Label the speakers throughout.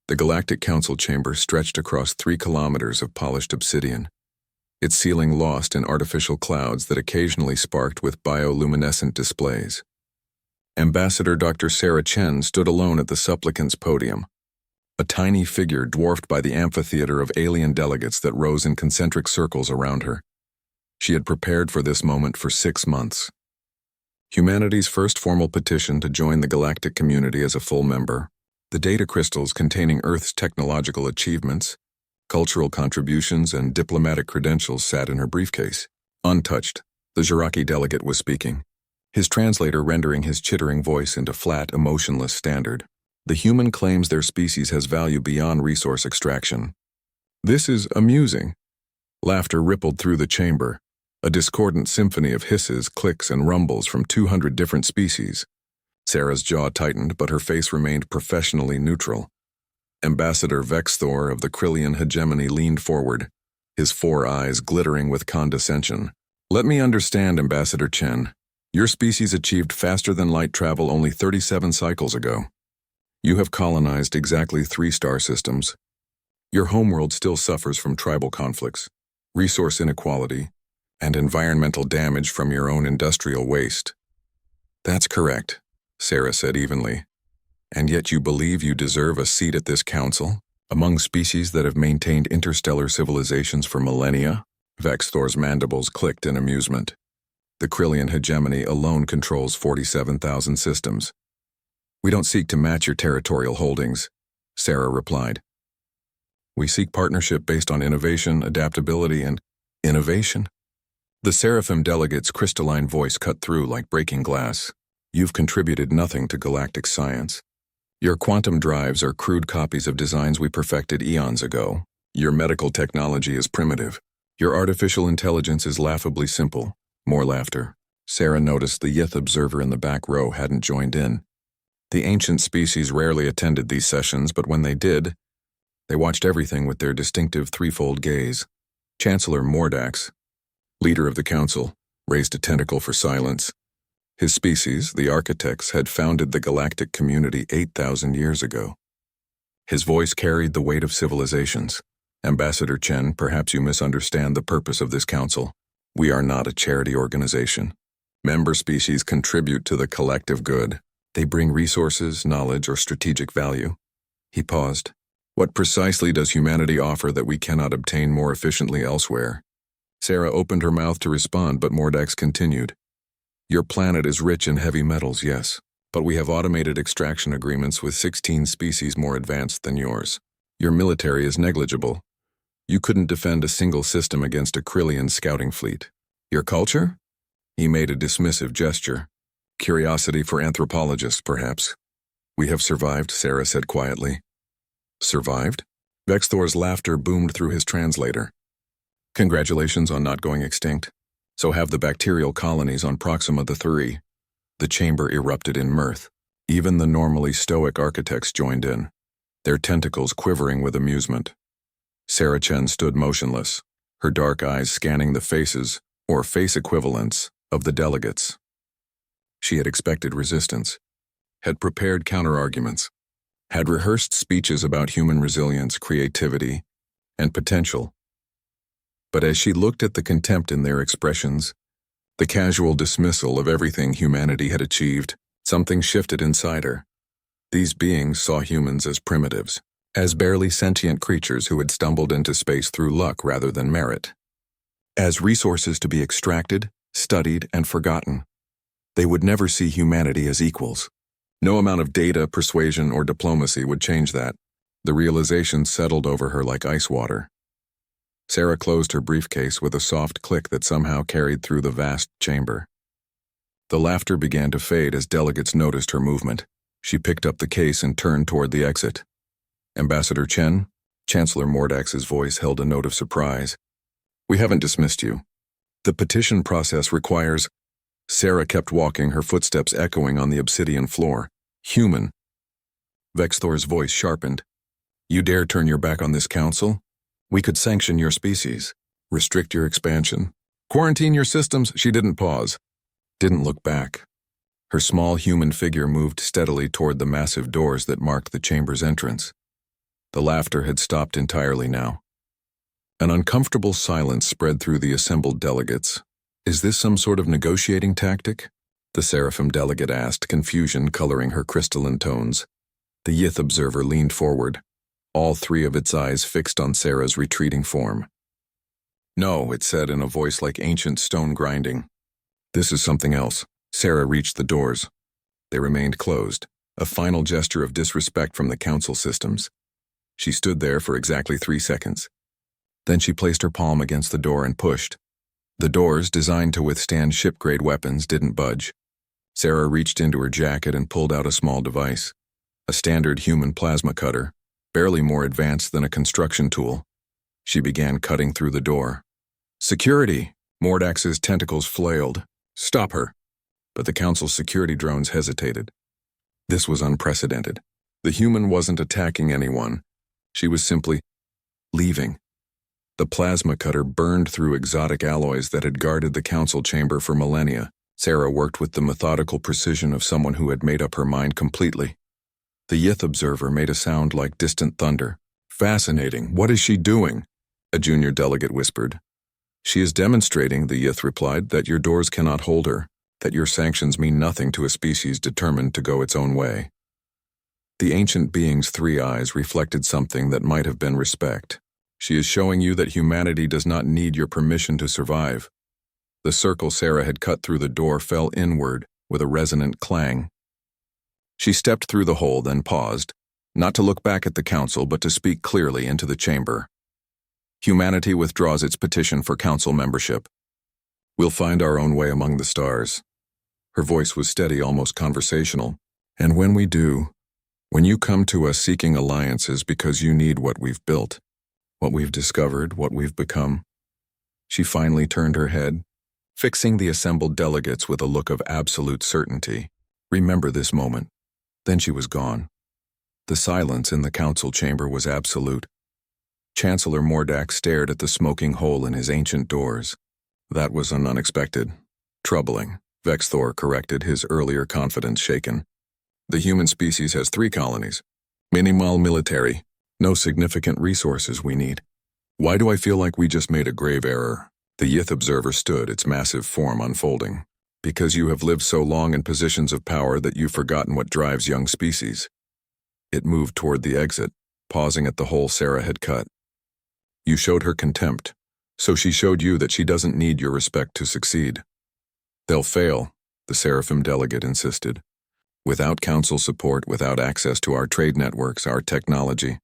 Speaker 1: The Galactic Council chamber stretched across 3 kilometers of polished obsidian, its ceiling lost in artificial clouds that occasionally sparked with bioluminescent displays. Ambassador Dr. Sarah Chen stood alone at the supplicant's podium, a tiny figure dwarfed by the amphitheater of alien delegates that rose in concentric circles around her. She had prepared for this moment for 6 months. Humanity's first formal petition to join the galactic community as a full member, the data crystals containing Earth's technological achievements, cultural contributions, and diplomatic credentials sat in her briefcase. Untouched, the Jiraki delegate was speaking, his translator rendering his chittering voice into flat, emotionless standard. The human claims their species has value beyond resource extraction. This is amusing. Laughter rippled through the chamber, a discordant symphony of hisses, clicks, and rumbles from 200 different species. Sarah's jaw tightened, but her face remained professionally neutral. Ambassador Vexthor of the Krillian hegemony leaned forward, his 4 eyes glittering with condescension. Let me understand, Ambassador Chen. Your species achieved faster-than-light travel only 37 cycles ago. You have colonized exactly 3 star systems. Your homeworld still suffers from tribal conflicts, resource inequality, and environmental damage from your own industrial waste. That's correct, Sarah said evenly. And yet you believe you deserve a seat at this council, among species that have maintained interstellar civilizations for millennia? Vexthor's mandibles clicked in amusement. The Krillian hegemony alone controls 47,000 systems. We don't seek to match your territorial holdings, Sarah replied. We seek partnership based on innovation, adaptability, and innovation? The Seraphim delegate's crystalline voice cut through like breaking glass. You've contributed nothing to galactic science. Your quantum drives are crude copies of designs we perfected eons ago. Your medical technology is primitive. Your artificial intelligence is laughably simple. More laughter. Sarah noticed the Yith observer in the back row hadn't joined in. The ancient species rarely attended these sessions, but when they did, they watched everything with their distinctive threefold gaze. Chancellor Mordax, leader of the council, raised a tentacle for silence. His species, the architects, had founded the galactic community 8,000 years ago. His voice carried the weight of civilizations. Ambassador Chen, perhaps you misunderstand the purpose of this council. We are not a charity organization. Member species contribute to the collective good. They bring resources, knowledge, or strategic value. He paused. What precisely does humanity offer that we cannot obtain more efficiently elsewhere? Sarah opened her mouth to respond, but Mordax continued. Your planet is rich in heavy metals, yes, but we have automated extraction agreements with 16 species more advanced than yours. Your military is negligible. You couldn't defend a single system against a Krillian scouting fleet. Your culture? He made a dismissive gesture. Curiosity for anthropologists, perhaps. We have survived, Sarah said quietly. Survived? Vexthor's laughter boomed through his translator. Congratulations on not going extinct. So have the bacterial colonies on Proxima III. The chamber erupted in mirth. Even the normally stoic architects joined in, their tentacles quivering with amusement. Sarah Chen stood motionless, her dark eyes scanning the faces, or face equivalents, of the delegates. She had expected resistance, had prepared counterarguments, had rehearsed speeches about human resilience, creativity, and potential. But as she looked at the contempt in their expressions, the casual dismissal of everything humanity had achieved, something shifted inside her. These beings saw humans as primitives, as barely sentient creatures who had stumbled into space through luck rather than merit. As resources to be extracted, studied, and forgotten. They would never see humanity as equals. No amount of data, persuasion, or diplomacy would change that. The realization settled over her like ice water. Sarah closed her briefcase with a soft click that somehow carried through the vast chamber. The laughter began to fade as delegates noticed her movement. She picked up the case and turned toward the exit. Ambassador Chen, Chancellor Mordax's voice held a note of surprise. We haven't dismissed you. The petition process requires... Sarah kept walking, her footsteps echoing on the obsidian floor. Human. Vexthor's voice sharpened. You dare turn your back on this council? We could sanction your species, restrict your expansion, quarantine your systems. She didn't pause, didn't look back. Her small human figure moved steadily toward the massive doors that marked the chamber's entrance. The laughter had stopped entirely now. An uncomfortable silence spread through the assembled delegates. Is this some sort of negotiating tactic? The Seraphim delegate asked, confusion coloring her crystalline tones. The Yith observer leaned forward, all three of its eyes fixed on Sarah's retreating form. No, it said in a voice like ancient stone grinding. This is something else. Sarah reached the doors. They remained closed, a final gesture of disrespect from the council systems. She stood there for exactly 3 seconds. Then she placed her palm against the door and pushed. The doors, designed to withstand ship-grade weapons, didn't budge. Sarah reached into her jacket and pulled out a small device. A standard human plasma cutter, barely more advanced than a construction tool. She began cutting through the door. Security! Mordax's tentacles flailed. Stop her! But the council's security drones hesitated. This was unprecedented. The human wasn't attacking anyone. She was simply leaving. The plasma cutter burned through exotic alloys that had guarded the council chamber for millennia. Sarah worked with the methodical precision of someone who had made up her mind completely. The Yith observer made a sound like distant thunder. Fascinating. What is she doing? A junior delegate whispered. She is demonstrating, the Yith replied, that your doors cannot hold her, that your sanctions mean nothing to a species determined to go its own way. The ancient being's 3 eyes reflected something that might have been respect. She is showing you that humanity does not need your permission to survive. The circle Sarah had cut through the door fell inward with a resonant clang. She stepped through the hole, then paused, not to look back at the council but to speak clearly into the chamber. Humanity withdraws its petition for council membership. We'll find our own way among the stars. Her voice was steady, almost conversational. And when we do, when you come to us seeking alliances because you need what we've built, what we've discovered, what we've become. She finally turned her head, fixing the assembled delegates with a look of absolute certainty. Remember this moment. Then she was gone. The silence in the council chamber was absolute. Chancellor Mordax stared at the smoking hole in his ancient doors. That was unexpected. Troubling, Vexthor corrected, his earlier confidence shaken. The human species has 3 colonies. Minimal military. No significant resources we need. Why do I feel like we just made a grave error? The Yith observer stood, its massive form unfolding. Because you have lived so long in positions of power that you've forgotten what drives young species. It moved toward the exit, pausing at the hole Sarah had cut. You showed her contempt, so she showed you that she doesn't need your respect to succeed. They'll fail, the Seraphim delegate insisted. Without council support, without access to our trade networks, our technology.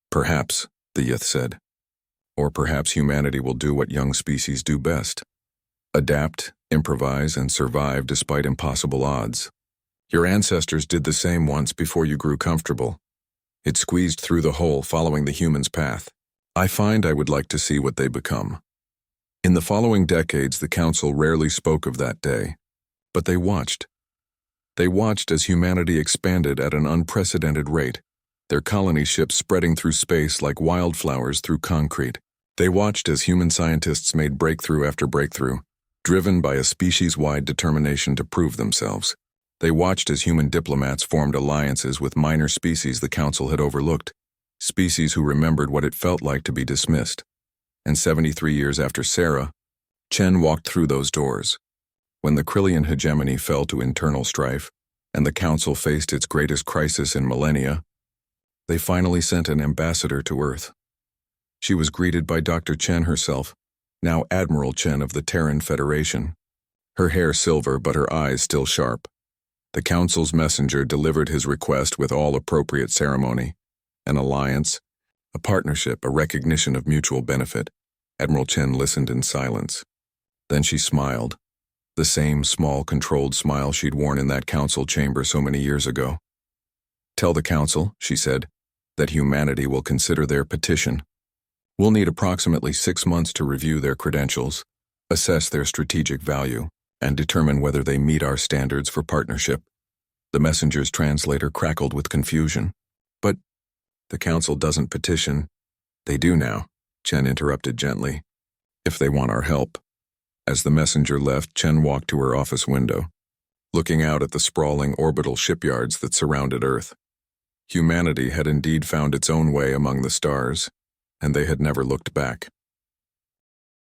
Speaker 1: Perhaps, the Yith said. Or perhaps humanity will do what young species do best. Adapt, improvise, and survive despite impossible odds. Your ancestors did the same once before you grew comfortable. It squeezed through the hole following the human's path. I find I would like to see what they become. In the following decades, the council rarely spoke of that day. But they watched. They watched as humanity expanded at an unprecedented rate, their colony ships spreading through space like wildflowers through concrete. They watched as human scientists made breakthrough after breakthrough, driven by a species-wide determination to prove themselves. They watched as human diplomats formed alliances with minor species the council had overlooked, species who remembered what it felt like to be dismissed. And 73 years after Sarah, Chen walked through those doors. When the Krillian hegemony fell to internal strife, and the council faced its greatest crisis in millennia, they finally sent an ambassador to Earth. She was greeted by Dr. Chen herself, now Admiral Chen of the Terran Federation. Her hair silver but her eyes still sharp. The council's messenger delivered his request with all appropriate ceremony. An alliance, a partnership, a recognition of mutual benefit. Admiral Chen listened in silence. Then she smiled, the same small, controlled smile she'd worn in that council chamber so many years ago. Tell the council, she said, that humanity will consider their petition. We'll need approximately 6 months to review their credentials, assess their strategic value, and determine whether they meet our standards for partnership. The messenger's translator crackled with confusion. But the council doesn't petition. They do now, Chen interrupted gently. If they want our help. As the messenger left, Chen walked to her office window, looking out at the sprawling orbital shipyards that surrounded Earth. Humanity had indeed found its own way among the stars, and they had never looked back.